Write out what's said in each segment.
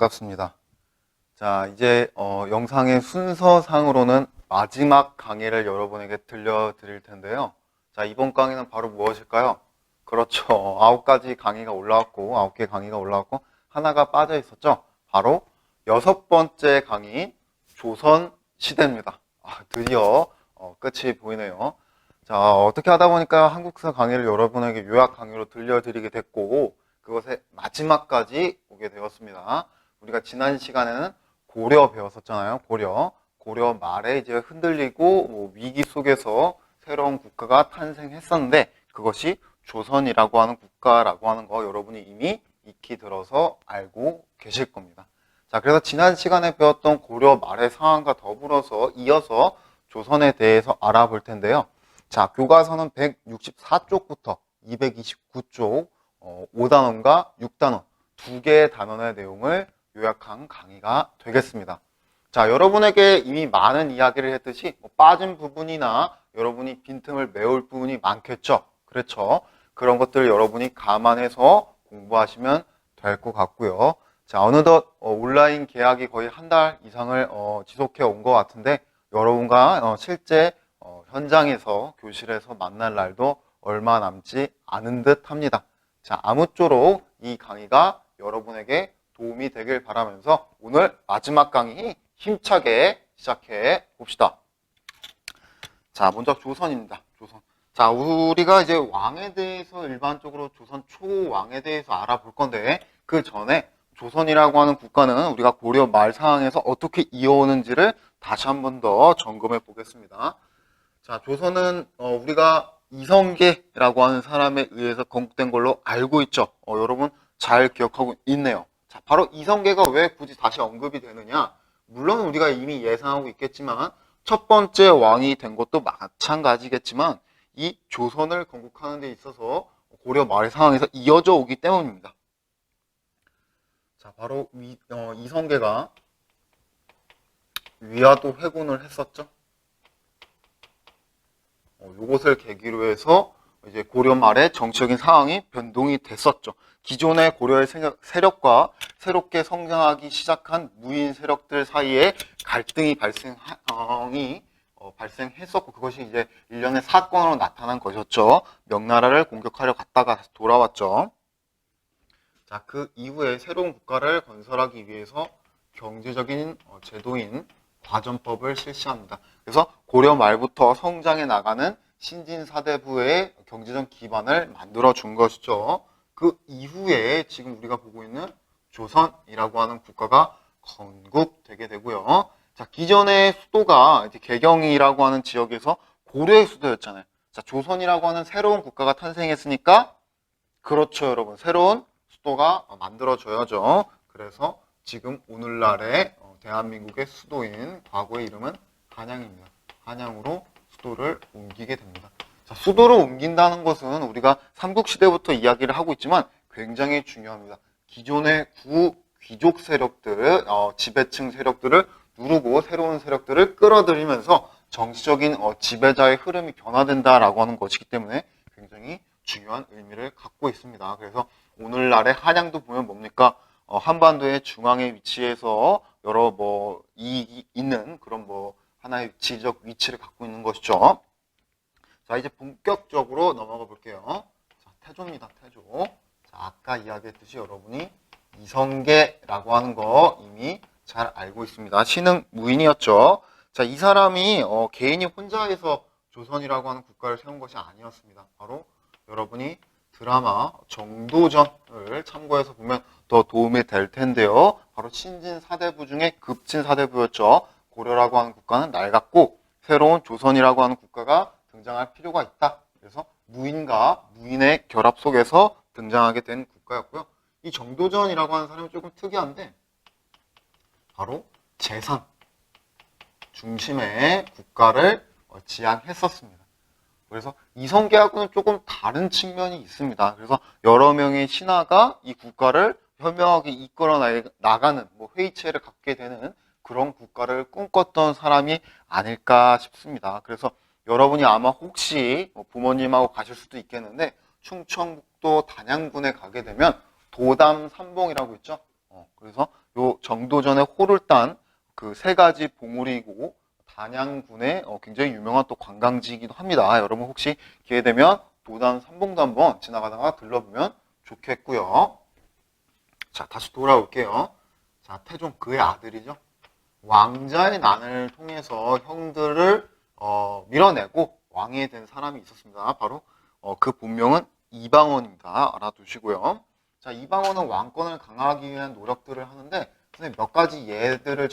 반갑습니다. 자, 이제 영상의 순서상으로는 마지막 강의를 여러분에게 들려드릴 텐데요. 자, 이번 강의는 바로 무엇일까요? 그렇죠. 9가지 강의가 올라왔고, 9개 강의가 올라왔고, 하나가 빠져 있었죠. 바로 6번째 강의, 조선시대입니다. 드디어 끝이 보이네요. 자, 어떻게 하다 보니까 한국사 강의를 여러분에게 요약 강의로 들려드리게 됐고, 그것의 마지막까지 오게 되었습니다. 우리가 지난 시간에는 고려 배웠었잖아요. 고려 말에 이제 흔들리고 위기 속에서 새로운 국가가 탄생했었는데, 그것이 조선이라고 하는 국가라고 하는 거 여러분이 이미 익히 들어서 알고 계실 겁니다. 자, 그래서 지난 시간에 배웠던 고려 말의 상황과 더불어서 이어서 조선에 대해서 알아볼 텐데요. 자, 교과서는 164쪽부터 229쪽 5단원과 6단원 두 개의 단원의 내용을 요약한 강의가 되겠습니다. 자, 여러분에게 이미 많은 이야기를 했듯이 빠진 부분이나 여러분이 빈틈을 메울 부분이 많겠죠. 그렇죠. 그런 것들 여러분이 감안해서 공부하시면 될 것 같고요. 자, 어느덧 온라인 계약이 거의 한 달 이상을 지속해 온 것 같은데 여러분과 실제 현장에서 교실에서 만날 날도 얼마 남지 않은 듯 합니다. 자, 아무쪼록 이 강의가 여러분에게 도움이 되길 바라면서 오늘 마지막 강의 힘차게 시작해 봅시다. 자, 먼저 조선입니다. 조선. 자, 우리가 이제 왕에 대해서 일반적으로 조선 초왕에 대해서 알아볼 건데 그 전에 조선이라고 하는 국가는 우리가 고려 말 상황에서 어떻게 이어오는지를 다시 한 번 더 점검해 보겠습니다. 자, 조선은 우리가 이성계라고 하는 사람에 의해서 건국된 걸로 알고 있죠. 여러분 잘 기억하고 있네요. 자, 바로 이성계가 왜 굳이 다시 언급이 되느냐? 물론 우리가 이미 예상하고 있겠지만 첫 번째 왕이 된 것도 마찬가지겠지만 이 조선을 건국하는 데 있어서 고려 말 상황에서 이어져 오기 때문입니다. 자, 바로 이성계가 위화도 회군을 했었죠. 요것을 계기로 해서 이제 고려 말의 정치적인 상황이 변동이 됐었죠. 기존의 고려의 세력과 새롭게 성장하기 시작한 무인 세력들 사이에 갈등이 발생했었고 그것이 이제 일련의 사건으로 나타난 것이었죠. 명나라를 공격하려 갔다가 돌아왔죠. 자, 그 이후에 새로운 국가를 건설하기 위해서 경제적인 제도인 과전법을 실시합니다. 그래서 고려 말부터 성장해 나가는 신진사대부의 경제적 기반을 만들어 준 것이죠. 그 이후에 지금 우리가 보고 있는 조선이라고 하는 국가가 건국되게 되고요. 자, 기존의 수도가 이제 개경이라고 하는 지역에서 고려의 수도였잖아요. 자, 조선이라고 하는 새로운 국가가 탄생했으니까 그렇죠, 여러분. 새로운 수도가 만들어져야죠. 그래서 지금 오늘날의 대한민국의 수도인 과거의 이름은 한양입니다. 한양으로 수도를 옮기게 됩니다. 자, 수도를 옮긴다는 것은 우리가 삼국시대부터 이야기를 하고 있지만 굉장히 중요합니다. 기존의 귀족 세력들, 지배층 세력들을 누르고 새로운 세력들을 끌어들이면서 정치적인 지배자의 흐름이 변화된다라고 하는 것이기 때문에 굉장히 중요한 의미를 갖고 있습니다. 그래서 오늘날의 한양도 보면 뭡니까? 한반도의 중앙에 위치해서 여러 있는 그런 하나의 지리적 위치를 갖고 있는 것이죠. 자, 이제 본격적으로 넘어가 볼게요. 자, 태조입니다. 태조. 자, 아까 이야기했듯이 여러분이 이성계라고 하는 거 이미 잘 알고 있습니다. 신흥 무인이었죠. 자, 이 사람이 개인이 혼자 해서 조선이라고 하는 국가를 세운 것이 아니었습니다. 바로 여러분이 드라마 정도전을 참고해서 보면 더 도움이 될 텐데요. 바로 신진사대부 중에 급진사대부였죠. 고려라고 하는 국가는 낡았고 새로운 조선이라고 하는 국가가 등장할 필요가 있다. 그래서 무인과 무인의 결합 속에서 등장하게 된 국가였고요. 이 정도전이라고 하는 사람이 조금 특이한데 바로 재산 중심의 국가를 지향했었습니다. 그래서 이성계하고는 조금 다른 측면이 있습니다. 그래서 여러 명의 신하가 이 국가를 현명하게 이끌어 나가는 회의체를 갖게 되는 그런 국가를 꿈꿨던 사람이 아닐까 싶습니다. 그래서 여러분이 아마 혹시 부모님하고 가실 수도 있겠는데 충청북도 단양군에 가게 되면 도담 삼봉이라고 있죠. 그래서 요 정도전에 호를 딴 그 세 가지 봉우리이고 단양군의 굉장히 유명한 또 관광지이기도 합니다. 여러분 혹시 기회 되면 도단 삼봉도 한번 지나가다가 들러보면 좋겠고요. 자, 다시 돌아올게요. 자, 태종 그의 아들이죠. 왕자의 난을 통해서 형들을 밀어내고 왕이 된 사람이 있었습니다. 바로 그 본명은 이방원입니다. 알아두시고요. 자, 이방원은 왕권을 강화하기 위한 노력들을 하는데 선생님 몇 가지 예들을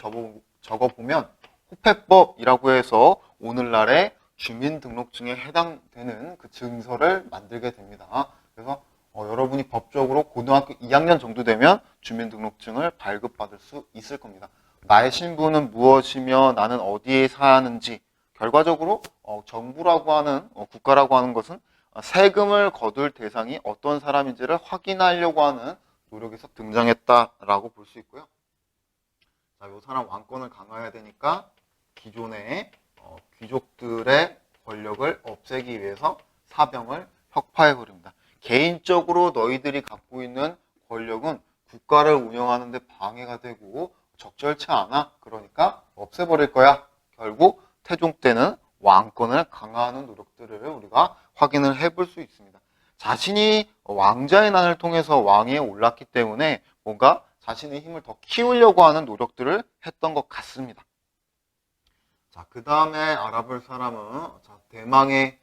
적어보면 호패법이라고 해서 오늘날의 주민등록증에 해당되는 그 증서를 만들게 됩니다. 그래서 여러분이 법적으로 고등학교 2학년 정도 되면 주민등록증을 발급받을 수 있을 겁니다. 나의 신분은 무엇이며 나는 어디에 사는지 결과적으로 정부라고 하는 국가라고 하는 것은 세금을 거둘 대상이 어떤 사람인지를 확인하려고 하는 노력에서 등장했다라고 볼 수 있고요. 자, 이 사람 왕권을 강화해야 되니까 기존의 귀족들의 권력을 없애기 위해서 사병을 혁파해 버립니다. 개인적으로 너희들이 갖고 있는 권력은 국가를 운영하는 데 방해가 되고 적절치 않아. 그러니까 없애버릴 거야. 결국 태종 때는 왕권을 강화하는 노력들을 우리가 확인을 해볼 수 있습니다. 자신이 왕자의 난을 통해서 왕위에 올랐기 때문에 뭔가 자신의 힘을 더 키우려고 하는 노력들을 했던 것 같습니다. 자, 그 다음에 알아볼 사람은 대망의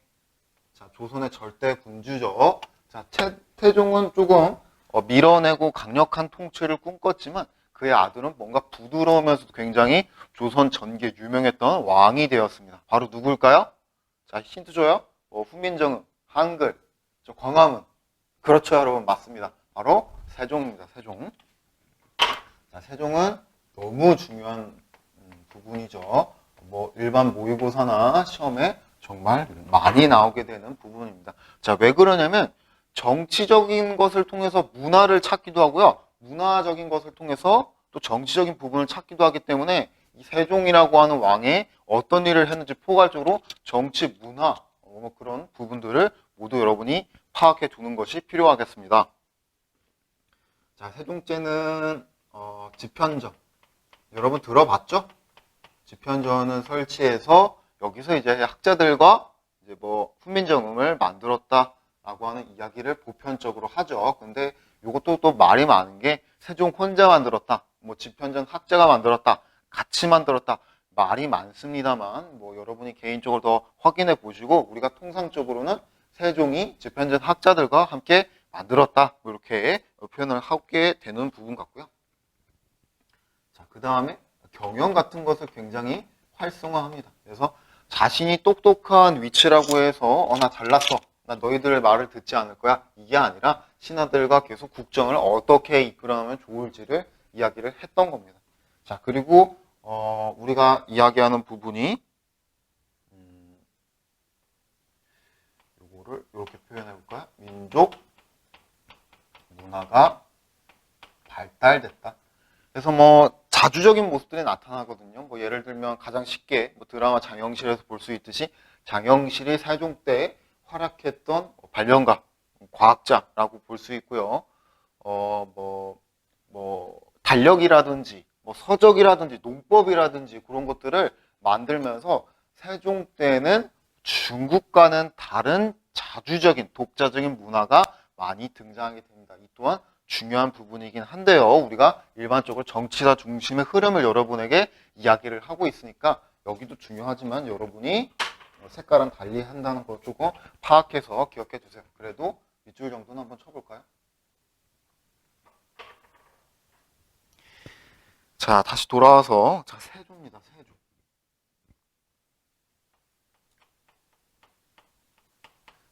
조선의 절대 군주죠. 자, 태종은 조금 밀어내고 강력한 통치를 꿈꿨지만 그의 아들은 뭔가 부드러우면서도 굉장히 조선 전기에 유명했던 왕이 되었습니다. 바로 누굴까요? 자, 힌트 줘요. 후민정음, 한글, 광화문. 그렇죠, 여러분. 맞습니다. 바로 세종입니다. 세종. 자, 세종은 너무 중요한 부분이죠. 일반 모의고사나 시험에 정말 많이 나오게 되는 부분입니다. 자, 왜 그러냐면 정치적인 것을 통해서 문화를 찾기도 하고요. 문화적인 것을 통해서 또 정치적인 부분을 찾기도 하기 때문에 이 세종이라고 하는 왕이 어떤 일을 했는지 포괄적으로 정치, 문화 그런 부분들을 모두 여러분이 파악해 두는 것이 필요하겠습니다. 자, 세종제는 집현전 여러분 들어봤죠? 집현전을 설치해서 여기서 이제 학자들과 이제 훈민정음을 만들었다라고 하는 이야기를 보편적으로 하죠. 근데 이것도 또 말이 많은 게 세종 혼자 만들었다, 집현전 학자가 만들었다, 같이 만들었다 말이 많습니다만 여러분이 개인적으로 더 확인해 보시고 우리가 통상적으로는 세종이 집현전 학자들과 함께 만들었다 이렇게 표현을 하게 되는 부분 같고요. 자, 그 다음에 경영 같은 것을 굉장히 활성화합니다. 그래서 자신이 똑똑한 위치라고 해서 나 잘났어, 나 너희들의 말을 듣지 않을 거야 이게 아니라 신하들과 계속 국정을 어떻게 이끌어나면 좋을지를 이야기를 했던 겁니다. 자, 그리고 우리가 이야기하는 부분이 요거를 이렇게 표현해 볼까요? 민족 문화가 발달됐다. 그래서 자주적인 모습들이 나타나거든요. 예를 들면 가장 쉽게 드라마 장영실에서 볼 수 있듯이 장영실이 세종 때 활약했던 발명가, 과학자라고 볼 수 있고요. 달력이라든지 서적이라든지 농법이라든지 그런 것들을 만들면서 세종 때는 중국과는 다른 자주적인 독자적인 문화가 많이 등장하게 됩니다. 이 또한 중요한 부분이긴 한데요. 우리가 일반적으로 정치사 중심의 흐름을 여러분에게 이야기를 하고 있으니까 여기도 중요하지만 여러분이 색깔은 달리 한다는 거 조금 파악해서 기억해 주세요. 그래도 밑줄 정도는 한번 쳐볼까요? 자, 다시 돌아와서 세조입니다. 세조.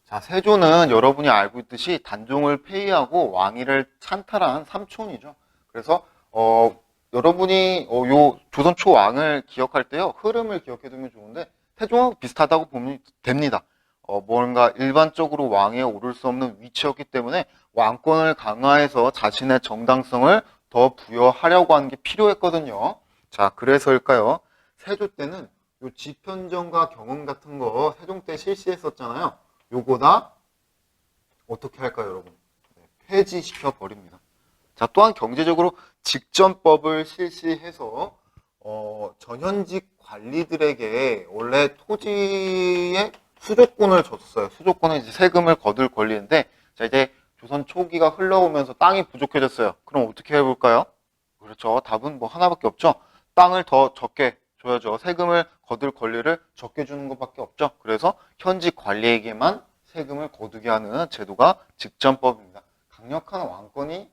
자, 세조는 여러분이 알고 있듯이 단종을 폐위하고 왕위를 찬탈한 삼촌이죠. 그래서 여러분이 요 조선 초왕을 기억할 때요 흐름을 기억해 두면 좋은데 세종하고 비슷하다고 보면 됩니다. 뭔가 일반적으로 왕위에 오를 수 없는 위치였기 때문에 왕권을 강화해서 자신의 정당성을 더 부여하려고 하는 게 필요했거든요. 자, 그래서일까요? 세조 때는 요 집현전과 경험 같은 거 세종 때 실시했었잖아요. 요거 다 어떻게 할까요, 여러분? 폐지시켜 버립니다. 자, 또한 경제적으로 직전법을 실시해서 전현직 관리들에게 원래 토지의 수조권을 줬어요. 수조권은 이제 세금을 거둘 권리인데, 자, 이제 조선 초기가 흘러오면서 땅이 부족해졌어요. 그럼 어떻게 해볼까요? 그렇죠. 답은 뭐 하나밖에 없죠. 땅을 더 적게 줘야죠. 세금을 거둘 권리를 적게 주는 것밖에 없죠. 그래서 현직 관리에게만 세금을 거두게 하는 제도가 직전법입니다. 강력한 왕권이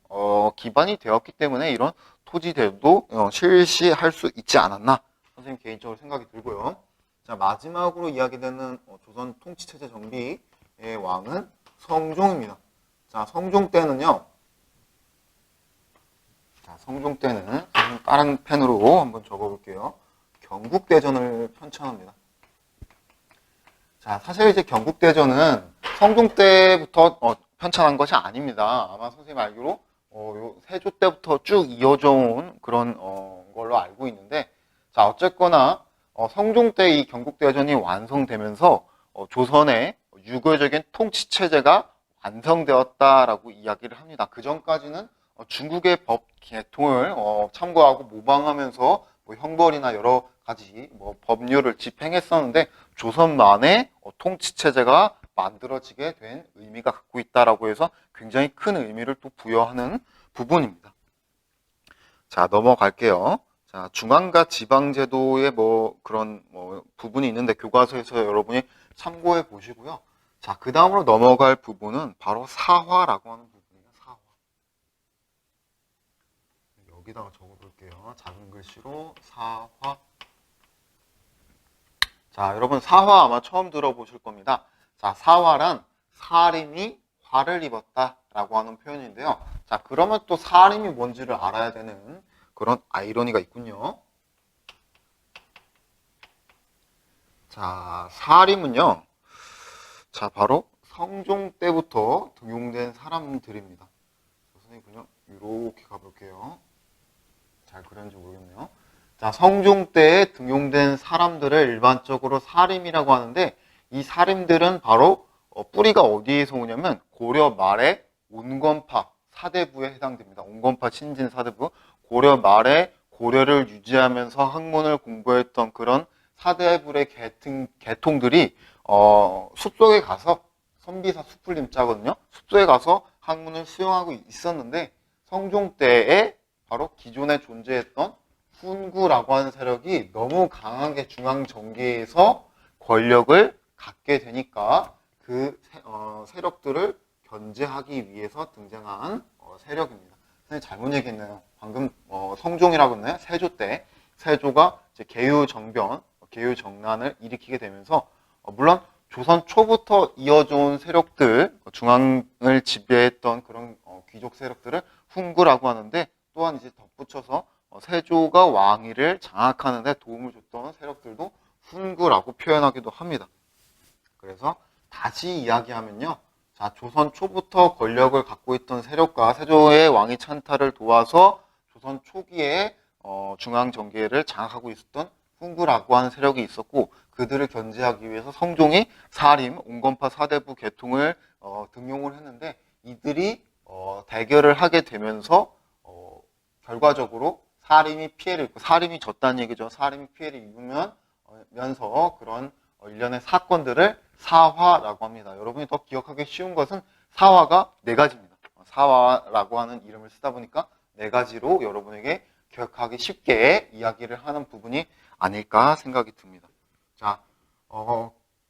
기반이 되었기 때문에 이런 토지제도도 실시할 수 있지 않았나 선생님 개인적으로 생각이 들고요. 자, 마지막으로 이야기되는 조선 통치체제 정비의 왕은 성종입니다. 자, 성종 때는요. 자, 성종 때는 다른 펜으로 한번 적어볼게요. 경국대전을 편찬합니다. 자, 사실 이제 경국대전은 성종 때부터 편찬한 것이 아닙니다. 아마 선생님 알기로 요 세조 때부터 쭉 이어져 온 그런 걸로 알고 있는데, 자, 어쨌거나 성종 때 이 경국대전이 완성되면서 조선의 유교적인 통치체제가 완성되었다라고 이야기를 합니다. 그 전까지는 중국의 법 개통을 참고하고 모방하면서 뭐 형벌이나 여러 가지 뭐 법률을 집행했었는데, 조선만의 통치체제가 만들어지게 된 의미가 갖고 있다라고 해서 굉장히 큰 의미를 또 부여하는 부분입니다. 자, 넘어갈게요. 자, 중앙과 지방제도의 뭐 그런 뭐 부분이 있는데 교과서에서 여러분이 참고해 보시고요. 자, 그 다음으로 넘어갈 부분은 바로 사화라고 하는 부분이에요. 사화. 여기다가 적어볼게요. 작은 글씨로 사화. 자, 여러분 사화 아마 처음 들어보실 겁니다. 자, 사화란 사림이 화를 입었다라고 하는 표현인데요. 자, 그러면 또 사림이 뭔지를 알아야 되는 그런 아이러니가 있군요. 자, 사림은요. 자, 바로 성종 때부터 등용된 사람들입니다. 선생님 그냥 이렇게 가볼게요. 잘 그렸는지 모르겠네요. 자, 성종 때에 등용된 사람들을 일반적으로 사림이라고 하는데, 이 사림들은 바로 뿌리가 어디에서 오냐면 고려 말에 온건파 사대부에 해당됩니다. 온건파 신진 사대부, 고려 말에 고려를 유지하면서 학문을 공부했던 그런 사대부의 계통들이 숲속에 가서, 선비사 숲풀림자거든요. 숲속에 가서 학문을 수용하고 있었는데, 성종 때에 바로 기존에 존재했던 훈구라고 하는 세력이 너무 강하게 중앙 정계에서 권력을 갖게 되니까 그 세력들을 견제하기 위해서 등장한 세력입니다. 선생님 잘못 얘기했나요? 방금 성종이라고 했나요? 세조 때 세조가 이제 개유정변, 개유정난을 일으키게 되면서 물론 조선 초부터 이어져 온 세력들, 중앙을 지배했던 그런 귀족 세력들을 훈구라고 하는데, 또한 이제 덧붙여서 세조가 왕위를 장악하는 데 도움을 줬던 세력들도 훈구라고 표현하기도 합니다. 그래서 다시 이야기하면요. 자, 조선 초부터 권력을 갖고 있던 세력과 세조의 왕위 찬탈을 도와서 조선 초기에 중앙 정계를 장악하고 있었던 훈구라고 하는 세력이 있었고, 그들을 견제하기 위해서 성종이 사림, 온건파 사대부 계통을 등용을 했는데, 이들이 대결을 하게 되면서 결과적으로 사림이 피해를 입고, 사림이 졌다는 얘기죠. 사림이 피해를 입으면서 그런 일련의 사건들을 사화라고 합니다. 여러분이 더 기억하기 쉬운 것은 사화가 네 가지입니다. 사화라고 하는 이름을 쓰다 보니까 네 가지로 여러분에게 기억하기 쉽게 이야기를 하는 부분이 아닐까 생각이 듭니다. 자,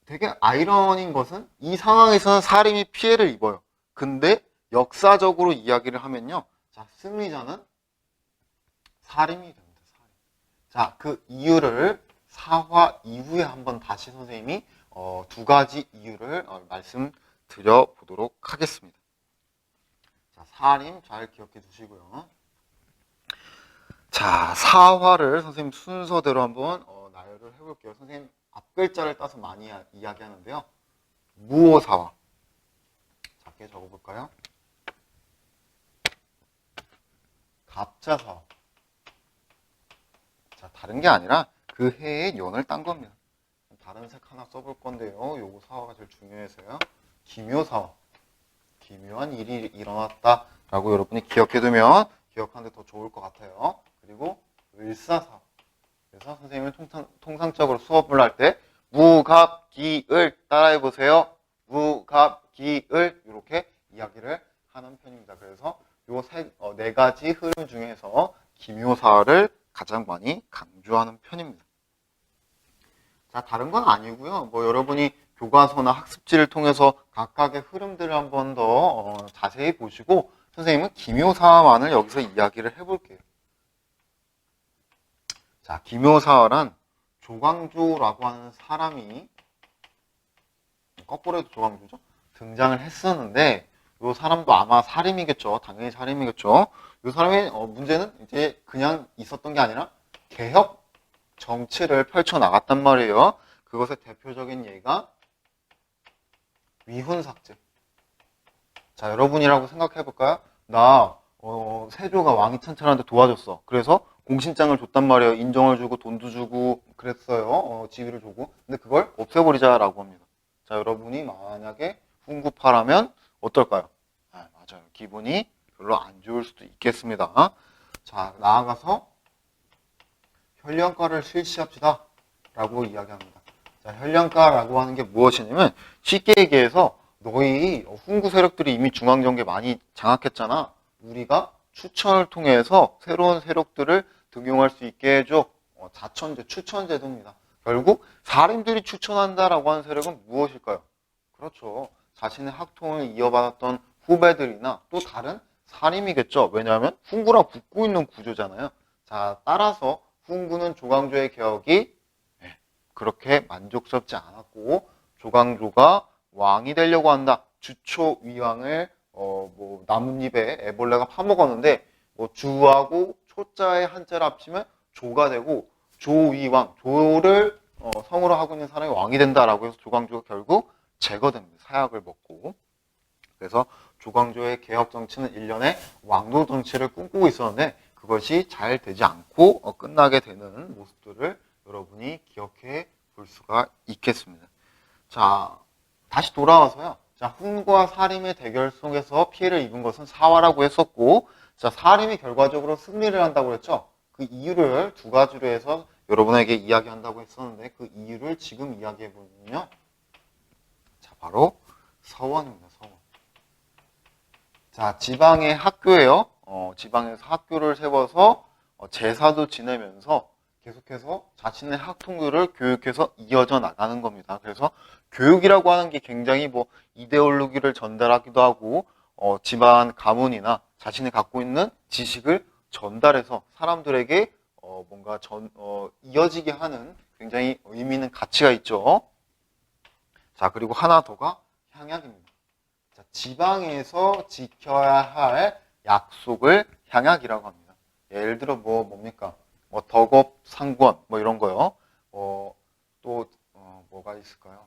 되게 아이러니인 것은 이 상황에서는 사림이 피해를 입어요. 근데 역사적으로 이야기를 하면요. 자, 승리자는 사림이 됩니다. 사림. 자, 그 이유를 사화 이후에 한번 다시 선생님이 두 가지 이유를 말씀드려 보도록 하겠습니다. 자, 사림 잘 기억해 두시고요. 자, 사화를 선생님 순서대로 한번 나열을 해볼게요. 선생님 앞글자를 따서 많이 이야기하는데요. 무오사화. 작게 적어볼까요? 갑자사화. 자, 다른 게 아니라 그 해의 연을 딴 겁니다. 다른 색 하나 써볼 건데요. 요거 사화가 제일 중요해서요. 기묘사화. 기묘한 일이 일어났다 라고 여러분이 기억해두면 기억하는데 더 좋을 것 같아요. 그리고 을사사. 그래서 선생님은 통상적으로 수업을 할 때 무갑기을 따라해보세요. 무갑기을 이렇게 이야기를 하는 편입니다. 그래서 요 네 가지 흐름 중에서 기묘사를 가장 많이 강조하는 편입니다. 자, 다른 건 아니고요. 뭐 여러분이 교과서나 학습지를 통해서 각각의 흐름들을 한 번 더 자세히 보시고 선생님은 기묘사만을 여기서 이야기를 해볼게요. 자, 기묘사란 조광조라고 하는 사람이 거꾸로 해도 조광조죠? 등장을 했었는데 이 사람도 아마 살인이겠죠. 당연히 살인이겠죠. 이 사람의 문제는 이제 그냥 있었던 게 아니라 개혁 정치를 펼쳐 나갔단 말이에요. 그것의 대표적인 예가 위훈삭제. 자, 여러분이라고 생각해 볼까요? 나 세조가 왕이 찬탈하는데 도와줬어. 그래서 공신장을 줬단 말이에요. 인정을 주고 돈도 주고 그랬어요. 지위를 주고. 근데 그걸 없애버리자라고 합니다. 자, 여러분이 만약에 훈구파라면 어떨까요? 아, 맞아요. 기분이 별로 안 좋을 수도 있겠습니다. 자, 나아가서 현령가를 실시합시다 라고 이야기합니다. 자, 현령가라고 하는 게 무엇이냐면 쉽게 얘기해서 너희 훈구 세력들이 이미 중앙정계 많이 장악했잖아. 우리가 추천을 통해서 새로운 세력들을 등용할 수 있게 해줘. 자천제, 추천제도입니다. 결국 사림들이 추천한다라고 하는 세력은 무엇일까요? 그렇죠. 자신의 학통을 이어받았던 후배들이나 또 다른 사림이겠죠. 왜냐하면 훈구랑 붙고 있는 구조잖아요. 자, 따라서 훈구는 조광조의 개혁이 그렇게 만족스럽지 않았고 조광조가 왕이 되려고 한다. 주초위왕을 뭐 나뭇잎에 애벌레가 파먹었는데 뭐 주하고 초자의 한자를 합치면 조가 되고 조위왕, 조를 성으로 하고 있는 사람이 왕이 된다라고 해서 조광조가 결국 제거됩니다. 사약을 먹고. 그래서 조광조의 개혁 정치는 일련의 왕도 정치를 꿈꾸고 있었는데 그것이 잘 되지 않고 끝나게 되는 모습들을 여러분이 기억해 볼 수가 있겠습니다. 자, 다시 돌아와서요. 자, 훈과 사림의 대결 속에서 피해를 입은 것은 사화라고 했었고, 자, 사림이 결과적으로 승리를 한다고 했죠. 그 이유를 두 가지로 해서 여러분에게 이야기한다고 했었는데 그 이유를 지금 이야기해 보면요. 자, 바로 서원입니다. 서원. 자, 지방의 학교예요. 지방에서 학교를 세워서 제사도 지내면서 계속해서 자신의 학통들을 교육해서 이어져 나가는 겁니다. 그래서 교육이라고 하는 게 굉장히 뭐 이데올로기를 전달하기도 하고 집안 가문이나 자신이 갖고 있는 지식을 전달해서 사람들에게 뭔가 이어지게 하는 굉장히 의미 있는 가치가 있죠. 자, 그리고 하나 더가 향약입니다. 자, 지방에서 지켜야 할 약속을 향약이라고 합니다. 예를 들어 뭡니까? 뭐 덕업 상권 뭐 이런 거요. 또 뭐가 있을까요?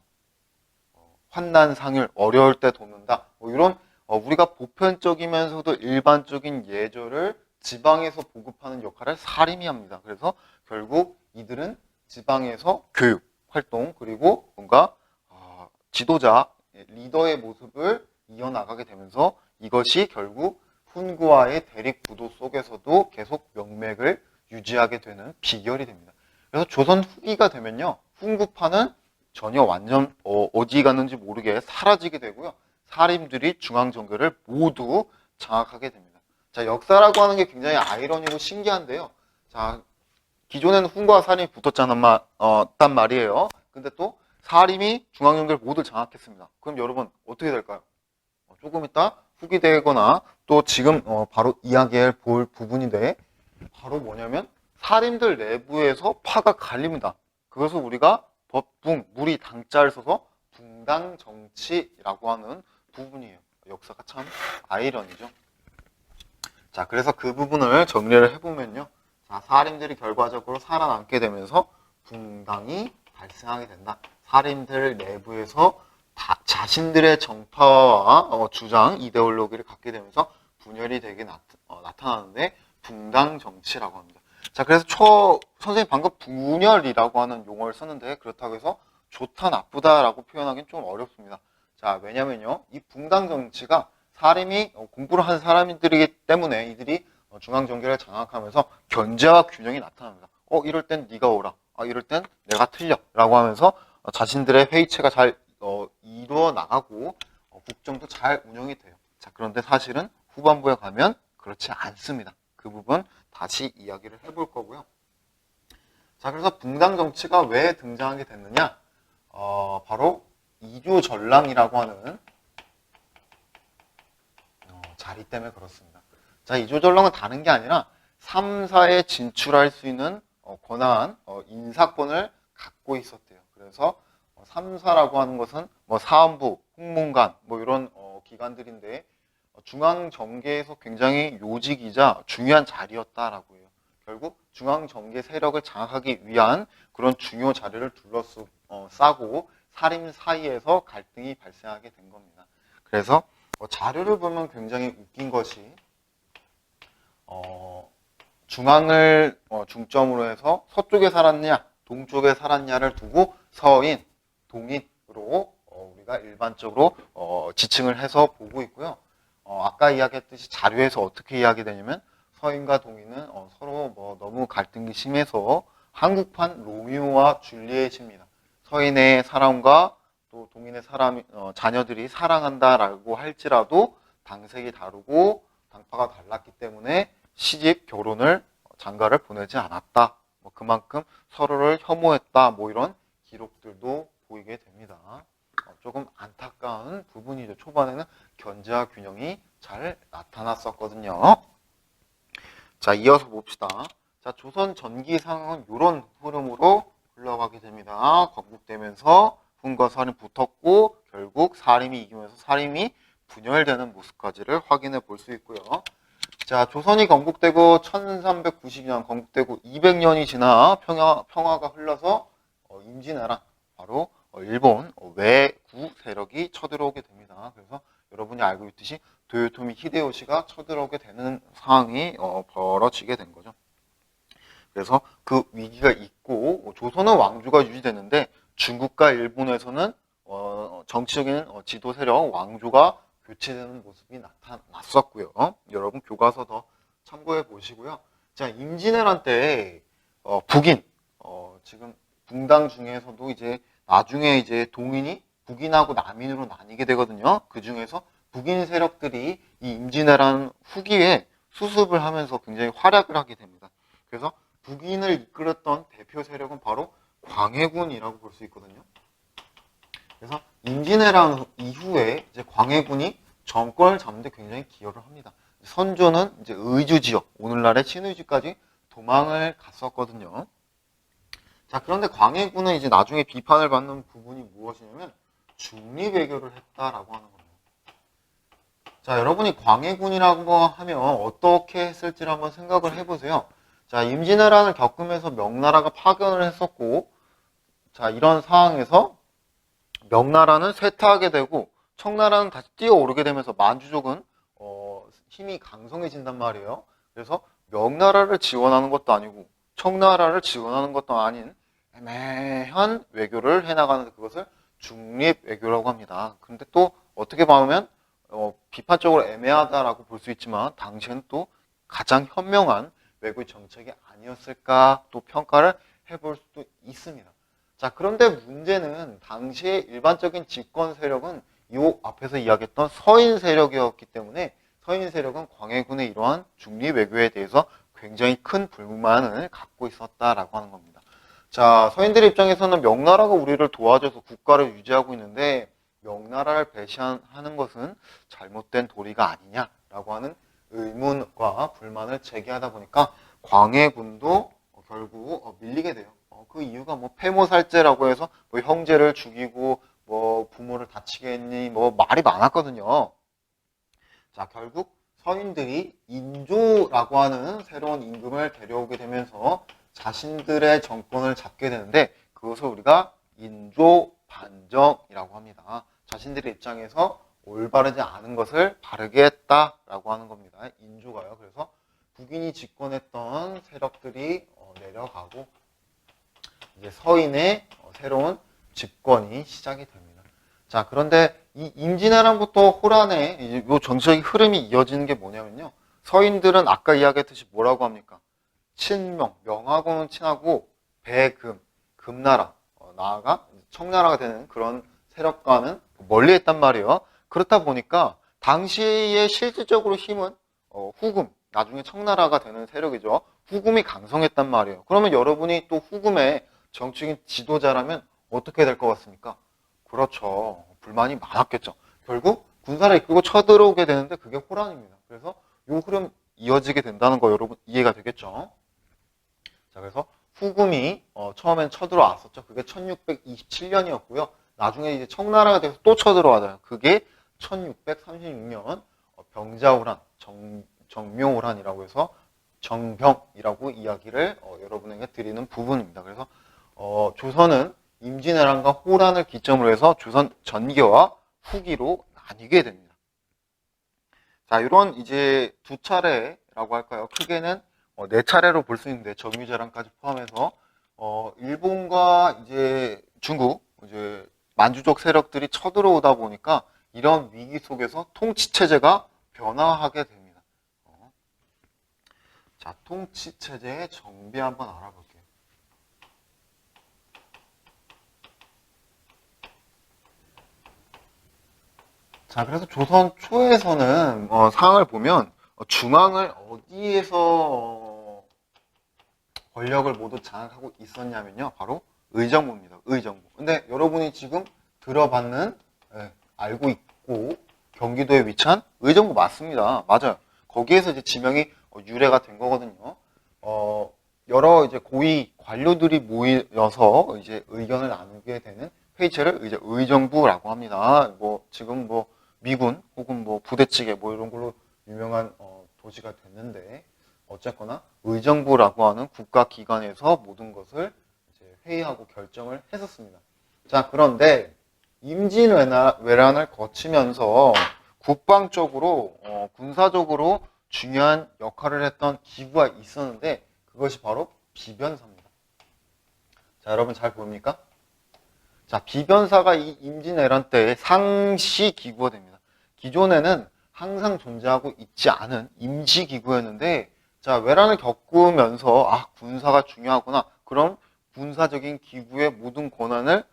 환난상율 어려울 때 돕는다. 뭐 이런 우리가 보편적이면서도 일반적인 예절을 지방에서 보급하는 역할을 사림이 합니다. 그래서 결국 이들은 지방에서 교육 활동 그리고 뭔가 지도자 리더의 모습을 이어나가게 되면서 이것이 결국 훈구와의 대립 구도 속에서도 계속 명맥을 유지하게 되는 비결이 됩니다. 그래서 조선 후기가 되면요. 훈구파는 전혀 완전 어디 갔는지 모르게 사라지게 되고요. 사림들이 중앙정계를 모두 장악하게 됩니다. 자, 역사라고 하는 게 굉장히 아이러니고 신기한데요. 자, 기존에는 훈구와 사림이 붙었단 말이에요. 근데 또 사림이 중앙정계를 모두 장악했습니다. 그럼 여러분 어떻게 될까요? 조금 이따 후기 되거나 또 지금 바로 이야기할 볼 부분인데 바로 뭐냐면 사림들 내부에서 파가 갈립니다. 그것을 우리가 법붕, 물이 당자를 써서 붕당정치라고 하는 부분이에요. 역사가 참 아이러니죠. 자, 그래서 그 부분을 정리를 해보면요. 자, 사림들이 결과적으로 살아남게 되면서 붕당이 발생하게 된다. 사림들 내부에서 자신들의 정파와 주장, 이데올로기를 갖게 되면서 분열이 되게 나타나는데 붕당 정치라고 합니다. 자, 그래서 선생님 방금 분열이라고 하는 용어를 썼는데 그렇다고 해서 좋다 나쁘다라고 표현하기는 좀 어렵습니다. 자, 왜냐면요. 이 붕당 정치가 사림이 공부를 한 사람들이기 때문에 이들이 중앙정계를 장악하면서 견제와 균형이 나타납니다. 이럴 땐 네가 오라. 이럴 땐 내가 틀려. 라고 하면서 자신들의 회의체가 잘 이루어 나가고 국정도 잘 운영이 돼요. 자, 그런데 사실은 후반부에 가면 그렇지 않습니다. 그 부분 다시 이야기를 해볼 거고요. 자, 그래서 붕당 정치가 왜 등장하게 됐느냐? 바로 이조전랑이라고 하는 자리 때문에 그렇습니다. 자, 이조전랑은 다른 게 아니라 3사에 진출할 수 있는 권한, 인사권을 갖고 있었대요. 그래서 3사라고 하는 것은 뭐 사안부, 홍문관 뭐 이런 기관들인데 중앙정계에서 굉장히 요직이자 중요한 자리였다라고 해요. 결국 중앙정계 세력을 장악하기 위한 그런 중요 자리를 둘러싸고 사림 사이에서 갈등이 발생하게 된 겁니다. 그래서 자료를 보면 굉장히 웃긴 것이 중앙을 중점으로 해서 서쪽에 살았냐 동쪽에 살았냐를 두고 서인, 동인으로 우리가 일반적으로 지칭을 해서 보고 있고요. 아까 이야기했듯이 자료에서 어떻게 이야기되냐면 서인과 동인은 서로 뭐 너무 갈등이 심해서 한국판 로미오와 줄리엣입니다. 서인의 사람과 또 동인의 자녀들이 사랑한다라고 할지라도 당색이 다르고 당파가 달랐기 때문에 시집 결혼을 장가를 보내지 않았다. 뭐 그만큼 서로를 혐오했다. 뭐 이런 기록들도 보이게 됩니다. 조금 안타까운 부분이죠. 초반에는 견제와 균형이 잘 나타났었거든요. 자, 이어서 봅시다. 자, 조선 전기 상황은 이런 흐름으로 흘러가게 됩니다. 건국되면서 훈과 사림 붙었고 결국 사림이 이기면서 사림이 분열되는 모습까지를 확인해 볼 수 있고요. 자, 조선이 건국되고 1392년 건국되고 200년이 지나 평화가 흘러서 임진왜란 바로 일본 외구 세력이 쳐들어오게 됩니다. 그래서 여러분이 알고 있듯이 도요토미 히데요시가 쳐들어오게 되는 상황이 벌어지게 된 거죠. 그래서 그 위기가 있고 조선은 왕조가 유지되는데 중국과 일본에서는 정치적인 지도 세력 왕조가 교체되는 모습이 나타났었고요. 여러분 교과서 더 참고해 보시고요. 자, 임진왜란 때 북인 지금 붕당 중에서도 이제 나중에 이제 동인이 북인하고 남인으로 나뉘게 되거든요. 그 중에서 북인 세력들이 이 임진왜란 후기에 수습을 하면서 굉장히 활약을 하게 됩니다. 그래서 북인을 이끌었던 대표 세력은 바로 광해군이라고 볼 수 있거든요. 그래서 임진왜란 이후에 이제 광해군이 정권을 잡는 데 굉장히 기여를 합니다. 선조는 이제 의주 지역, 오늘날의 신의주까지 도망을 갔었거든요. 자, 그런데 광해군은 이제 나중에 비판을 받는 부분이 무엇이냐면 중립외교를 했다라고 하는 겁니다. 자, 여러분이 광해군이라고 하면 어떻게 했을지를 한번 생각을 해보세요. 자, 임진왜란을 겪으면서 명나라가 파견을 했었고, 자, 이런 상황에서 명나라는 쇠퇴하게 되고 청나라는 다시 뛰어오르게 되면서 만주족은 힘이 강성해진단 말이에요. 그래서 명나라를 지원하는 것도 아니고 청나라를 지원하는 것도 아닌 애매한 외교를 해나가는 그것을 중립외교라고 합니다. 그런데 또 어떻게 보면 비판적으로 애매하다라고 볼 수 있지만 당시에는 또 가장 현명한 외교 정책이 아니었을까 또 평가를 해볼 수도 있습니다. 자, 그런데 문제는 당시의 일반적인 집권 세력은 이 앞에서 이야기했던 서인 세력이었기 때문에 서인 세력은 광해군의 이러한 중립 외교에 대해서 굉장히 큰 불만을 갖고 있었다라고 하는 겁니다. 자, 서인들 입장에서는 명나라가 우리를 도와줘서 국가를 유지하고 있는데 명나라를 배신하는 것은 잘못된 도리가 아니냐라고 하는 의문과 불만을 제기하다 보니까 광해군도 결국 밀리게 돼요. 그 이유가 뭐 폐모살제라고 해서 뭐 형제를 죽이고 뭐 부모를 다치게 했니 뭐 말이 많았거든요. 자, 결국 서인들이 인조라고 하는 새로운 임금을 데려오게 되면서 자신들의 정권을 잡게 되는데 그것을 우리가 인조 반정이라고 합니다. 자신들의 입장에서 올바르지 않은 것을 바르게 했다라고 하는 겁니다. 인조가요. 그래서 북인이 집권했던 세력들이 내려가고 이제 서인의 새로운 집권이 시작이 됩니다. 자, 그런데 이 임진왜란부터 호란에 이제 요 정치적인 흐름이 이어지는 게 뭐냐면요. 서인들은 아까 이야기했듯이 뭐라고 합니까? 친명, 명하고는 친하고 배금, 금나라, 나아가 청나라가 되는 그런 세력과는 멀리 했단 말이에요. 그렇다 보니까 당시에 실질적으로 힘은 후금, 나중에 청나라가 되는 세력이죠. 후금이 강성했단 말이에요. 그러면 여러분이 또 후금의 정치적인 지도자라면 어떻게 될 것 같습니까? 그렇죠. 불만이 많았겠죠. 결국 군사를 이끌고 쳐들어오게 되는데 그게 호란입니다. 그래서 요 흐름 이어지게 된다는 거 여러분 이해가 되겠죠? 자, 그래서 후금이 처음엔 쳐들어왔었죠. 그게 1627년이었고요. 나중에 이제 청나라가 돼서 또 쳐들어와요. 그게 1636년 병자호란, 정묘호란이라고 해서 정병이라고 이야기를 여러분에게 드리는 부분입니다. 그래서 조선은 임진왜란과 호란을 기점으로 해서 조선 전기와 후기로 나뉘게 됩니다. 자, 이런 이제 두 차례라고 할까요? 크게는 네 차례로 볼 수 있는데 정유재란까지 포함해서 일본과 이제 중국, 이제 만주족 세력들이 쳐들어오다 보니까 이런 위기 속에서 통치 체제가 변화하게 됩니다. 자, 통치 체제의 정비 한번 알아볼게요. 자, 그래서 조선 초에서는 상황을 보면 중앙을 어디에서 권력을 모두 장악하고 있었냐면요. 바로 의정부입니다. 의정부. 근데 여러분이 지금 들어봤는, 알고 있고 경기도에 위치한 의정부 맞습니다. 맞아요. 거기에서 이제 지명이 유래가 된 거거든요. 여러 이제 고위 관료들이 모여서 이제 의견을 나누게 되는 회의체를 이제 의정부라고 합니다. 뭐 지금 뭐 미군 혹은 뭐 부대찌개 뭐 이런 걸로 유명한 도시가 됐는데 어쨌거나 의정부라고 하는 국가기관에서 모든 것을 이제 회의하고 결정을 했었습니다. 자, 그런데 임진왜란을 거치면서 국방적으로 군사적으로 중요한 역할을 했던 기구가 있었는데 그것이 바로 비변사입니다. 자, 여러분 잘 보입니까? 자, 비변사가 이 임진왜란 때 상시 기구가 됩니다. 기존에는 항상 존재하고 있지 않은 임시기구였는데, 자, 외란을 겪으면서, 군사가 중요하구나. 그럼 군사적인 기구의 모든 권한을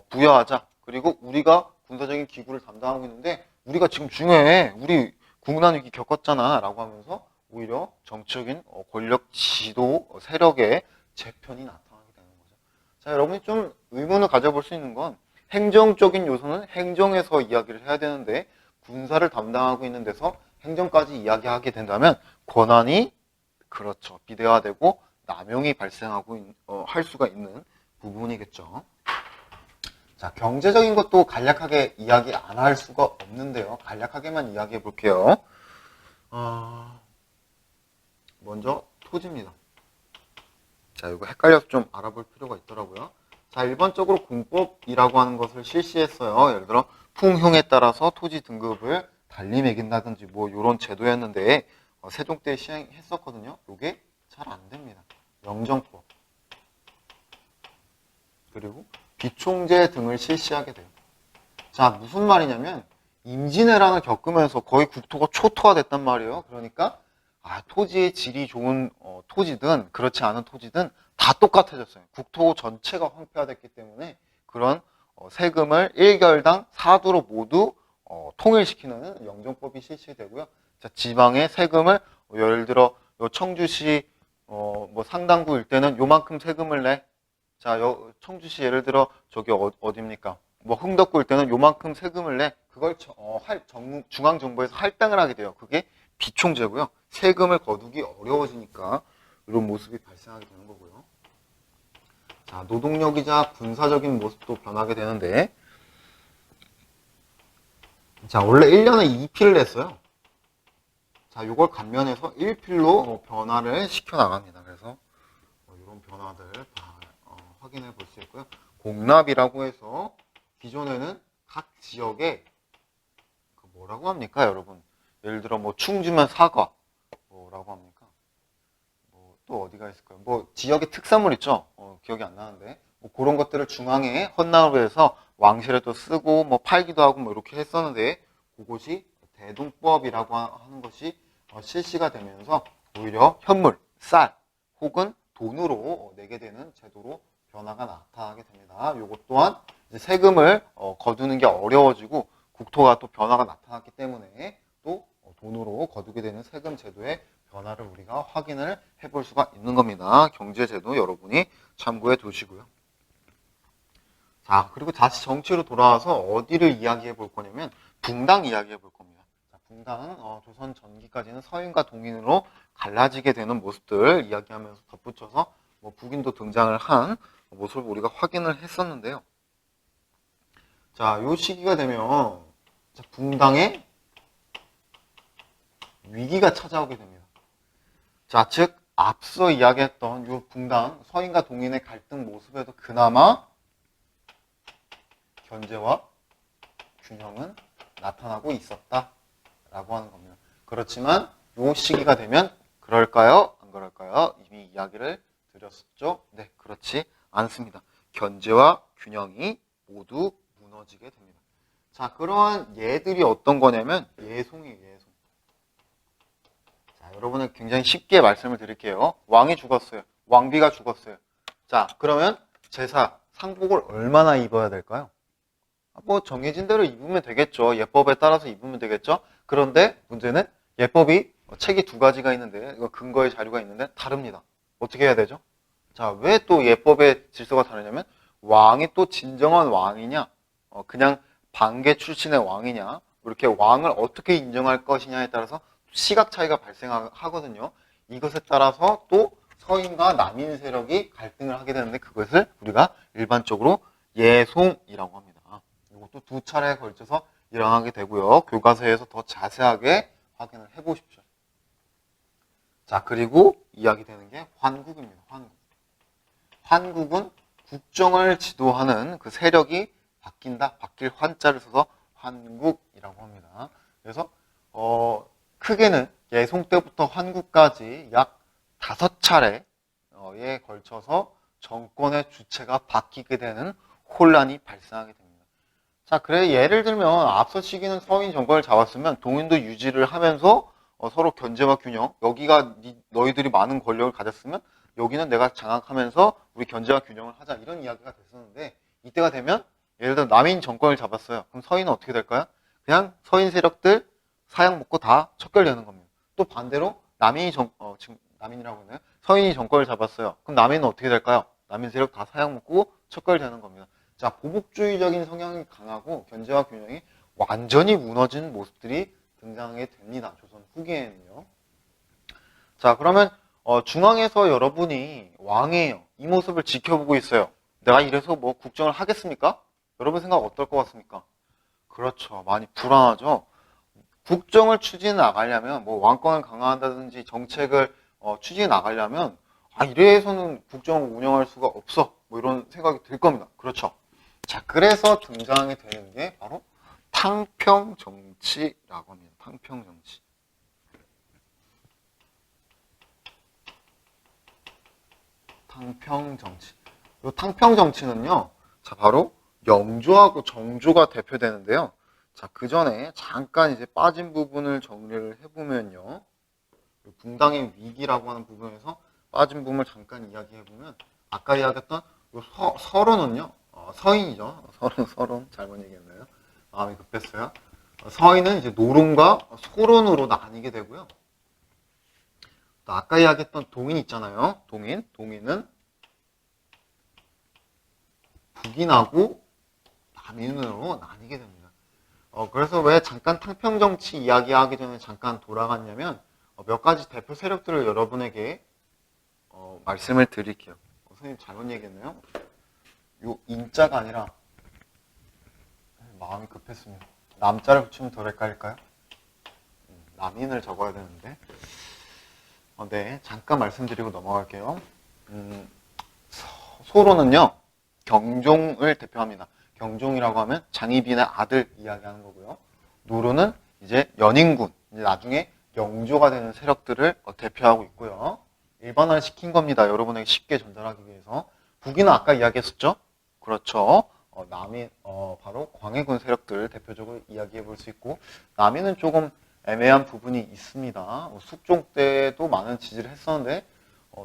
부여하자. 그리고 우리가 군사적인 기구를 담당하고 있는데, 우리가 지금 중요해. 우리 국난 위기 겪었잖아. 라고 하면서 오히려 정치적인 권력 지도 세력의 재편이 나타나게 되는 거죠. 자, 여러분이 좀 의문을 가져볼 수 있는 건 행정적인 요소는 행정에서 이야기를 해야 되는데 군사를 담당하고 있는 데서 행정까지 이야기하게 된다면 권한이 그렇죠. 비대화되고 남용이 발생하고 할 수가 있는 부분이겠죠. 자, 경제적인 것도 간략하게 이야기 안 할 수가 없는데요. 간략하게만 이야기해 볼게요. 먼저 토지입니다. 자, 이거 헷갈려서 좀 알아볼 필요가 있더라고요. 자, 일반적으로 공법이라고 하는 것을 실시했어요. 예를 들어 풍흉에 따라서 토지 등급을 달리 매긴다든지 뭐 이런 제도였는데 세종 때 시행했었거든요. 이게 잘 안 됩니다. 영정법 그리고 비총제 등을 실시하게 돼요. 자, 무슨 말이냐면 임진왜란을 겪으면서 거의 국토가 초토화됐단 말이에요. 그러니까 토지의 질이 좋은 토지든 그렇지 않은 토지든 다 똑같아졌어요. 국토 전체가 황폐화됐기 때문에 그런 세금을 1결당 4두로 모두 통일시키는 영정법이 실시되고요. 자, 지방의 세금을 예를 들어 청주시 뭐 상당구 일대는 요만큼 세금을 내. 자, 청주시 예를 들어 저기 어디입니까? 뭐 흥덕구 일대는 요만큼 세금을 내. 그걸 중앙정부에서 할당을 하게 돼요. 그게 비총제고요. 세금을 거두기 어려워지니까 이런 모습이 발생하게 되는 거고요. 자, 노동력이자 군사적인 모습도 변하게 되는데, 자, 원래 1년에 2필을 냈어요. 자, 요걸 감면해서 1필로 변화를 시켜 나갑니다. 그래서 이런 변화들 다 확인해 볼 수 있고요. 공납이라고 해서 기존에는 각 지역에 뭐라고 합니까, 여러분? 예를 들어 뭐 충주면 사과 뭐라고 합니까? 뭐 또 어디가 있을까요? 뭐 지역의 특산물 있죠? 기억이 안 나는데 뭐 그런 것들을 중앙에 헌납을 해서 왕실에도 쓰고 뭐 팔기도 하고 뭐 이렇게 했었는데 그것이 대동법이라고 하는 것이 실시가 되면서 오히려 현물, 쌀 혹은 돈으로 내게 되는 제도로 변화가 나타나게 됩니다. 이것 또한 이제 세금을 거두는 게 어려워지고 국토가 또 변화가 나타났기 때문에 또 돈으로 거두게 되는 세금 제도의 변화를 우리가 확인을 해볼 수가 있는 겁니다. 경제제도 여러분이 참고해 두시고요. 자, 그리고 다시 정치로 돌아와서 어디를 이야기해 볼 거냐면 붕당 이야기해 볼 겁니다. 자, 붕당 조선 전기까지는 서인과 동인으로 갈라지게 되는 모습들 이야기하면서 덧붙여서 뭐 북인도 등장을 한 모습을 우리가 확인을 했었는데요. 자, 요 시기가 되면 붕당의 위기가 찾아오게 됩니다. 자, 즉 앞서 이야기했던 요 붕당 서인과 동인의 갈등 모습에도 그나마 견제와 균형은 나타나고 있었다라고 하는 겁니다. 그렇지만 요 시기가 되면 그럴까요? 안 그럴까요? 이미 이야기를 드렸었죠? 네, 그렇지 않습니다. 견제와 균형이 모두 무너지게 됩니다. 자, 그러한 예들이 어떤 거냐면 예송이에요, 예송. 자, 여러분은 굉장히 쉽게 말씀을 드릴게요. 왕이 죽었어요. 왕비가 죽었어요. 자, 그러면 제사, 상복을 얼마나 입어야 될까요? 뭐 정해진 대로 입으면 되겠죠. 예법에 따라서 입으면 되겠죠. 그런데 문제는 예법이 책이 두 가지가 있는데 이거 근거의 자료가 있는데 다릅니다. 어떻게 해야 되죠? 자, 왜 또 예법의 질서가 다르냐면 왕이 또 진정한 왕이냐 그냥 반개 출신의 왕이냐 이렇게 왕을 어떻게 인정할 것이냐에 따라서 시각 차이가 발생하거든요. 이것에 따라서 또 서인과 남인 세력이 갈등을 하게 되는데 그것을 우리가 일반적으로 예송이라고 합니다. 이것도 두 차례에 걸쳐서 일어나게 되고요. 교과서에서 더 자세하게 확인을 해보십시오. 자, 그리고 이야기되는 게 환국입니다. 환국. 환국은 국정을 지도하는 그 세력이 바뀐다. 바뀔 환자를 써서 환국이라고 합니다. 그래서 크게는 예송 때부터 환국까지 약 5차례에 걸쳐서 정권의 주체가 바뀌게 되는 혼란이 발생하게 됩니다. 자, 그래 예를 들면 앞서 시기는 서인 정권을 잡았으면 동인도 유지를 하면서 서로 견제와 균형, 여기가 너희들이 많은 권력을 가졌으면 여기는 내가 장악하면서 우리 견제와 균형을 하자 이런 이야기가 됐었는데 이때가 되면 예를 들어 남인 정권을 잡았어요. 그럼 서인은 어떻게 될까요? 그냥 서인 세력들 사양 먹고 다 척결되는 겁니다. 또 반대로 지금 남인이라고 하네요. 서인이 정권을 잡았어요. 그럼 남인은 어떻게 될까요? 남인 세력 다 사양 먹고 척결되는 겁니다. 자, 보복주의적인 성향이 강하고 견제와 균형이 완전히 무너진 모습들이 등장하게 됩니다. 조선 후기에는요. 자, 그러면 중앙에서 여러분이 왕이에요. 이 모습을 지켜보고 있어요. 내가 이래서 뭐 국정을 하겠습니까? 여러분 생각 어떨 것 같습니까? 그렇죠. 많이 불안하죠. 국정을 추진해 나가려면 뭐 왕권을 강화한다든지 정책을 추진해 나가려면 이래서는 국정을 운영할 수가 없어. 뭐 이런 생각이 들 겁니다. 그렇죠. 자, 그래서 등장하게 되는 게 바로 탕평정치라고 합니다. 탕평정치. 탕평정치. 이 탕평정치는요, 자, 바로 영조하고 정조가 대표되는데요. 자, 그 전에 잠깐 이제 빠진 부분을 정리를 해보면요. 붕당의 위기라고 하는 부분에서 빠진 부분을 잠깐 이야기해보면, 아까 이야기했던 서론은요, 서인이죠. 서론 잘못 얘기했나요? 마음이 급했어요. 서인은 이제 노론과 소론으로 나뉘게 되고요. 또 아까 이야기했던 동인 있잖아요. 동인은 북인하고 남인으로 나뉘게 됩니다. 그래서 왜 잠깐 탕평정치 이야기하기 전에 잠깐 돌아갔냐면 몇 가지 대표 세력들을 여러분에게 말씀을 드릴게요. 선생님 잘못 얘기했나요? 요 인자가 아니라 마음이 급했습니다. 남자를 붙이면 더 헷갈릴까요? 남인을 적어야 되는데 네, 잠깐 말씀드리고 넘어갈게요. 소로는요 경종을 대표합니다. 경종이라고 하면 장희빈의 아들 이야기하는 거고요. 노로는 이제 연인군, 이제 나중에 영조가 되는 세력들을 대표하고 있고요. 일반화를 시킨 겁니다. 여러분에게 쉽게 전달하기 위해서. 북인은 아까 이야기했었죠? 그렇죠. 바로 광해군 세력들 대표적으로 이야기해 볼 수 있고, 남이는 조금 애매한 부분이 있습니다. 숙종 때도 많은 지지를 했었는데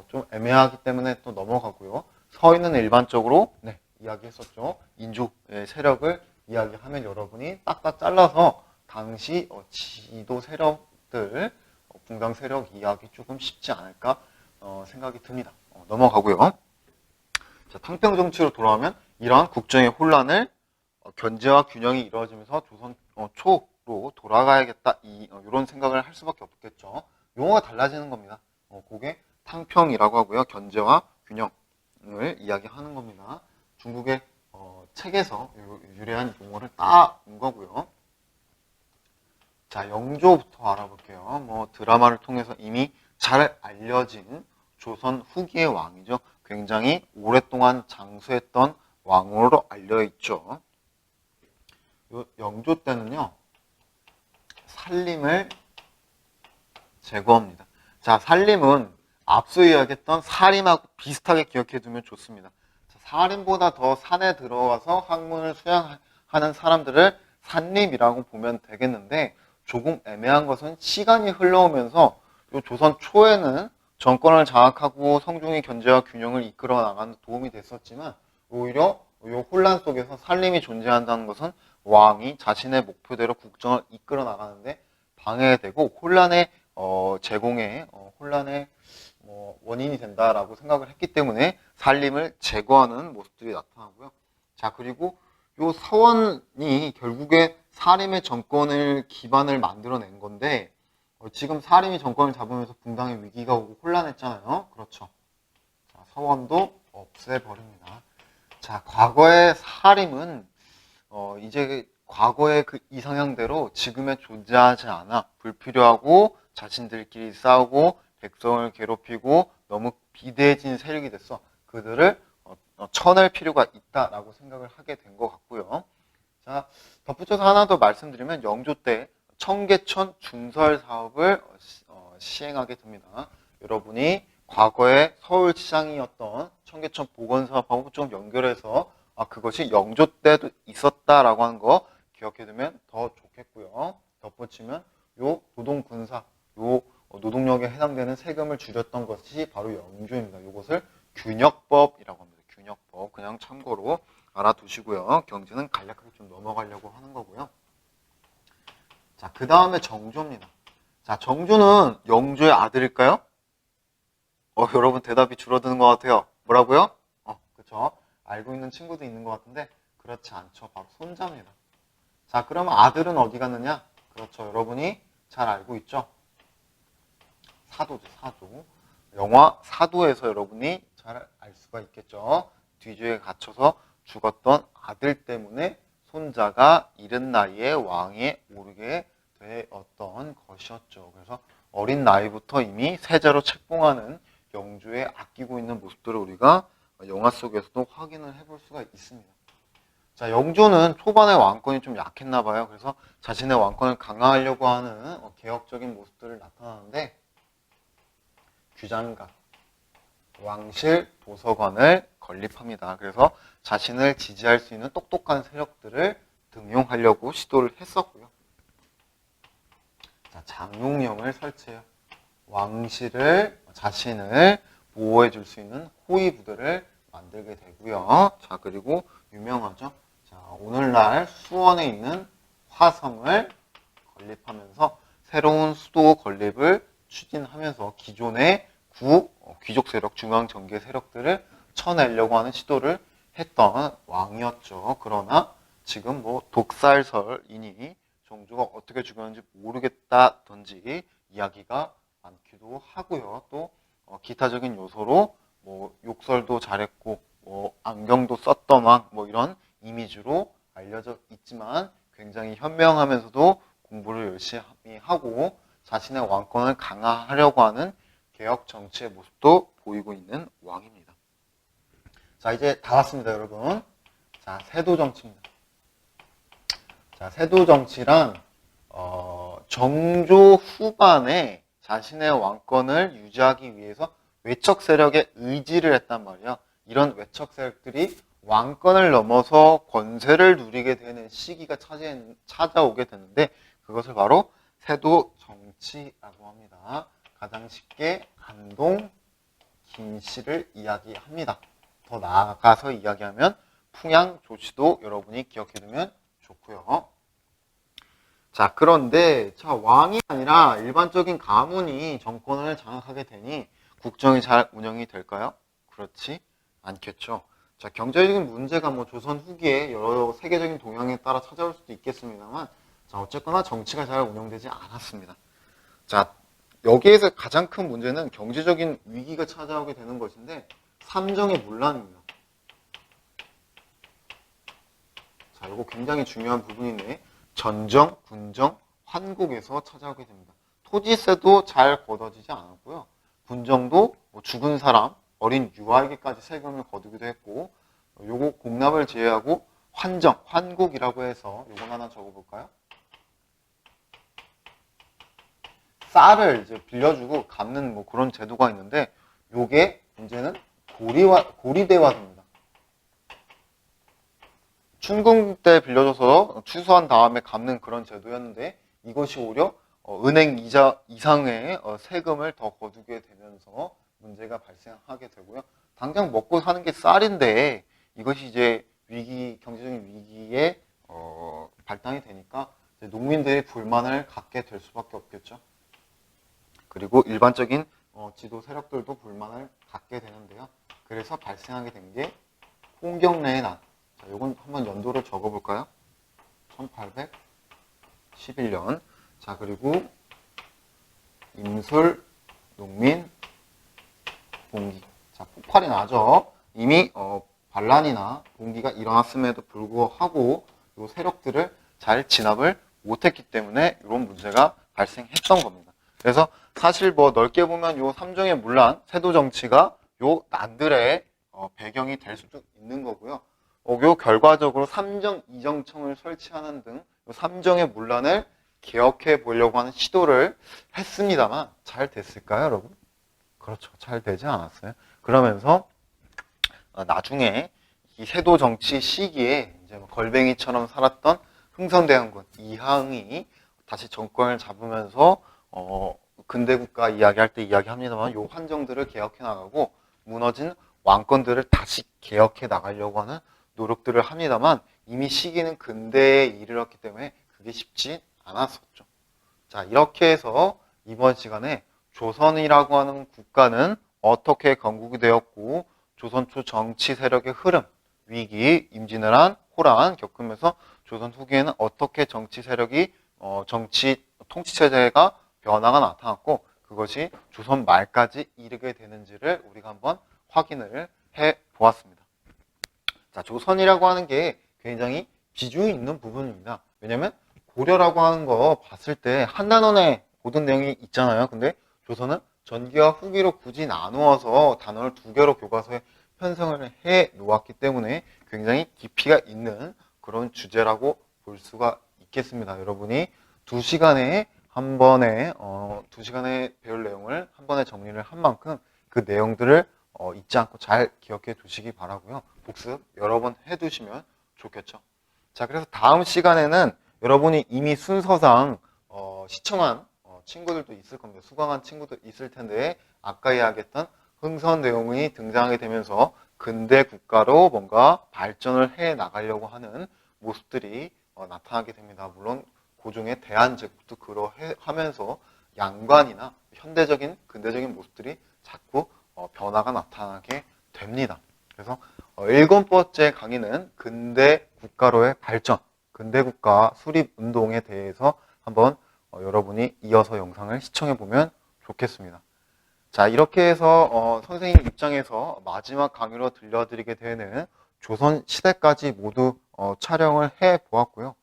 좀 애매하기 때문에 또 넘어가고요. 서인은 일반적으로 이야기했었죠. 인조의 세력을 이야기하면 여러분이 딱딱 잘라서 당시 지도 세력들, 붕당 세력 이야기 조금 쉽지 않을까 생각이 듭니다. 넘어가고요. 자, 탕평 정치로 돌아오면 이러한 국정의 혼란을 견제와 균형이 이루어지면서 조선 초로 돌아가야겠다, 이런 생각을 할 수밖에 없겠죠. 용어가 달라지는 겁니다. 그게 탕평이라고 하고요. 견제와 균형을 이야기하는 겁니다. 중국의 책에서 유래한 용어를 따온 거고요. 자, 영조부터 알아볼게요. 드라마를 통해서 이미 잘 알려진 조선 후기의 왕이죠. 굉장히 오랫동안 장수했던 왕으로 알려있죠. 영조 때는요, 살림을 제거합니다. 자, 살림은 앞서 이야기했던 살림하고 비슷하게 기억해두면 좋습니다. 자, 살림보다 더 산에 들어가서 학문을 수양하는 사람들을 산림이라고 보면 되겠는데, 조금 애매한 것은 시간이 흘러오면서 요 조선 초에는 정권을 장악하고 성중의 견제와 균형을 이끌어 나가는 도움이 됐었지만, 오히려 이 혼란 속에서 살림이 존재한다는 것은 왕이 자신의 목표대로 국정을 이끌어 나가는데 방해되고 혼란의 혼란의 원인이 된다라고 생각을 했기 때문에 살림을 제거하는 모습들이 나타나고요. 자, 그리고 요 서원이 결국에 사림의 정권을 기반을 만들어낸 건데, 지금 사림이 정권을 잡으면서 붕당의 위기가 오고 혼란했잖아요. 그렇죠. 자, 서원도 없애버립니다. 자, 과거의 사림은 이제 과거의 그 이상향대로 지금에 존재하지 않아 불필요하고 자신들끼리 싸우고 백성을 괴롭히고 너무 비대해진 세력이 됐어. 그들을 쳐낼 필요가 있다라고 생각을 하게 된 것 같고요. 자, 덧붙여서 하나 더 말씀드리면 영조 때 청계천 중설 사업을 시행하게 됩니다. 여러분이 과거에 서울시장이었던 청계천 보건사업하고 좀 연결해서 그것이 영조 때도 있었다라고 하는 거 기억해두면 더 좋겠고요. 덧붙이면 요 노동군사, 요 노동력에 해당되는 세금을 줄였던 것이 바로 영조입니다. 이것을 균역법이라고 합니다. 균역법, 그냥 참고로 알아두시고요. 경제는 간략하게 좀 넘어가려고 하는 거고요. 자, 그 다음에 정조입니다. 자, 정조는 영조의 아들일까요? 여러분 대답이 줄어드는 것 같아요. 뭐라고요? 그쵸. 알고 있는 친구도 있는 것 같은데 그렇지 않죠. 바로 손자입니다. 자, 그러면 아들은 어디 갔느냐? 그렇죠. 여러분이 잘 알고 있죠. 사도죠, 사도. 영화 사도에서 여러분이 잘 알 수가 있겠죠. 뒤주에 갇혀서 죽었던 아들 때문에 손자가 이른 나이에 왕위에 오르게 되었던 것이었죠. 그래서 어린 나이부터 이미 세자로 책봉하는 영조의 아끼고 있는 모습들을 우리가 영화 속에서도 확인을 해볼 수가 있습니다. 자, 영조는 초반에 왕권이 좀 약했나 봐요. 그래서 자신의 왕권을 강화하려고 하는 개혁적인 모습들을 나타나는데, 규장각, 왕실, 도서관을 건립합니다. 그래서 자신을 지지할 수 있는 똑똑한 세력들을 등용하려고 시도를 했었고요. 자, 장용령을 설치해요. 왕실을, 자신을 보호해 줄 수 있는 호위 부대를 만들게 되고요. 자, 그리고 유명하죠. 자, 오늘날 수원에 있는 화성을 건립하면서 새로운 수도 건립을 추진하면서 기존의 귀족 세력, 중앙 정계 세력들을 쳐내려고 하는 시도를 했던 왕이었죠. 그러나 지금 독살설이니 정조가 어떻게 죽였는지 모르겠다든지 이야기가 많기도 하고요. 또 기타적인 요소로 욕설도 잘했고 안경도 썼던 왕 이런 이미지로 알려져 있지만 굉장히 현명하면서도 공부를 열심히 하고 자신의 왕권을 강화하려고 하는 개혁 정치의 모습도 보이고 있는 왕입니다. 자, 이제 다 왔습니다, 여러분. 자, 세도 정치입니다. 자, 세도 정치란 정조 후반에 자신의 왕권을 유지하기 위해서 외척 세력에 의지를 했단 말이에요. 이런 외척 세력들이 왕권을 넘어서 권세를 누리게 되는 시기가 찾아오게 되는데 그것을 바로 세도 정치라고 합니다. 가장 쉽게 안동 김씨를 이야기합니다. 더 나아가서 이야기하면 풍양 조씨도 여러분이 기억해두면 좋고요. 자, 그런데 왕이 아니라 일반적인 가문이 정권을 장악하게 되니 국정이 잘 운영이 될까요? 그렇지 않겠죠. 자, 경제적인 문제가 조선 후기에 여러 세계적인 동향에 따라 찾아올 수도 있겠습니다만, 자, 어쨌거나 정치가 잘 운영되지 않았습니다. 자, 여기에서 가장 큰 문제는 경제적인 위기가 찾아오게 되는 것인데, 삼정의 문란입니다. 자, 이거 굉장히 중요한 부분인데, 전정, 군정, 환국에서 찾아오게 됩니다. 토지세도 잘 걷어지지 않았고요. 군정도 죽은 사람, 어린 유아에게까지 세금을 거두기도 했고, 요거 공납을 제외하고 환정, 환국이라고 해서 요건 하나 적어볼까요? 쌀을 이제 빌려주고 갚는 그런 제도가 있는데, 요게 문제는 고리대화입니다. 춘궁 때 빌려줘서 취소한 다음에 갚는 그런 제도였는데 이것이 오히려 은행 이자 이상의 세금을 더 거두게 되면서 문제가 발생하게 되고요. 당장 먹고 사는 게 쌀인데 이것이 이제 경제적인 위기에 발단이 되니까 이제 농민들이 불만을 갖게 될 수밖에 없겠죠. 그리고 일반적인 지도 세력들도 불만을 갖게 되는데요. 그래서 발생하게 된 게 홍경래의 난. 자, 요건 한번 연도를 적어볼까요? 1811년. 자, 그리고 임술 농민 봉기. 자, 폭발이 나죠. 이미 반란이나 봉기가 일어났음에도 불구하고 요 세력들을 잘 진압을 못했기 때문에 이런 문제가 발생했던 겁니다. 그래서 사실 넓게 보면 요 삼정의 문란, 세도 정치가 요 난들의 배경이 될 수도 있는 거고요. 요 결과적으로 삼정 이정청을 설치하는 등 삼정의 문란을 개혁해 보려고 하는 시도를 했습니다만 잘 됐을까요, 여러분? 그렇죠. 잘 되지 않았어요. 그러면서 나중에 이 세도 정치 시기에 이제 걸뱅이처럼 살았던 흥선대원군 이항이 다시 정권을 잡으면서 근대국가 이야기할 때 이야기합니다만 요 환정들을 개혁해 나가고 무너진 왕권들을 다시 개혁해 나가려고 하는 노력들을 합니다만 이미 시기는 근대에 이르렀기 때문에 그게 쉽지 않았었죠. 자, 이렇게 해서 이번 시간에 조선이라고 하는 국가는 어떻게 건국이 되었고 조선 초 정치 세력의 흐름, 위기, 임진왜란, 호란 겪으면서 조선 후기에는 어떻게 정치 세력이 정치 통치체제가 변화가 나타났고 그것이 조선 말까지 이르게 되는지를 우리가 한번 확인을 해 보았습니다. 자, 조선이라고 하는 게 굉장히 비중이 있는 부분입니다. 왜냐면 고려라고 하는 거 봤을 때 한 단원에 모든 내용이 있잖아요. 근데 조선은 전기와 후기로 굳이 나누어서 단어를 두 개로 교과서에 편성을 해 놓았기 때문에 굉장히 깊이가 있는 그런 주제라고 볼 수가 있겠습니다. 여러분이 2시간에 한 번에 2시간에 배울 내용을 한 번에 정리를 한 만큼 그 내용들을 잊지 않고 잘 기억해 두시기 바라고요. 복습 여러 번 해두시면 좋겠죠. 자, 그래서 다음 시간에는 여러분이 이미 순서상 시청한 친구들도 있을 겁니다. 수강한 친구도 있을 텐데 아까 이야기했던 흥선 내용이 등장하게 되면서 근대 국가로 뭔가 발전을 해 나가려고 하는 모습들이 나타나게 됩니다. 물론 고종의 대한제국도 그러하면서 양관이나 현대적인 근대적인 모습들이 자꾸 변화가 나타나게 됩니다. 그래서 7번째 강의는 근대 국가로의 발전, 근대 국가 수립 운동에 대해서 한번 여러분이 이어서 영상을 시청해 보면 좋겠습니다. 자, 이렇게 해서 선생님 입장에서 마지막 강의로 들려드리게 되는 조선 시대까지 모두 촬영을 해 보았고요.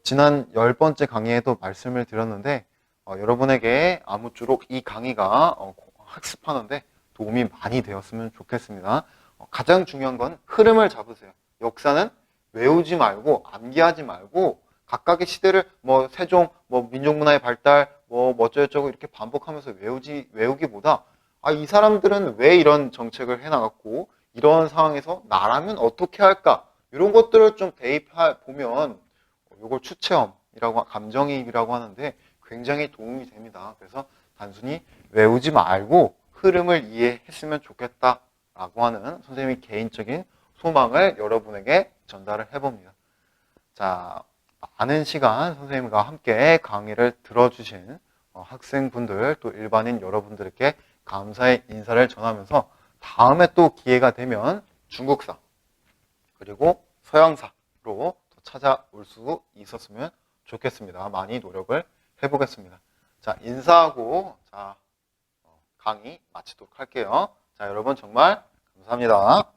지난 10번째 강의에도 말씀을 드렸는데 여러분에게 아무쪼록 이 강의가 학습하는데 도움이 많이 되었으면 좋겠습니다. 가장 중요한 건 흐름을 잡으세요. 역사는 외우지 말고 암기하지 말고 각각의 시대를 세종, 민족문화의 발달, 어쩌고저쩌고 이렇게 반복하면서 외우기보다 이 사람들은 왜 이런 정책을 해나갔고 이런 상황에서 나라면 어떻게 할까? 이런 것들을 좀 대입해 보면 이걸 추체험이라고 감정이입이라고 하는데 굉장히 도움이 됩니다. 그래서 단순히 외우지 말고 흐름을 이해했으면 좋겠다라고 하는 선생님의 개인적인 소망을 여러분에게 전달을 해봅니다. 자, 많은 시간 선생님과 함께 강의를 들어주신 학생분들 또 일반인 여러분들께 감사의 인사를 전하면서 다음에 또 기회가 되면 중국사 그리고 서양사로 또 찾아올 수 있었으면 좋겠습니다. 많이 노력을 해보겠습니다. 자, 인사하고 자, 강의 마치도록 할게요. 자, 여러분 정말 감사합니다.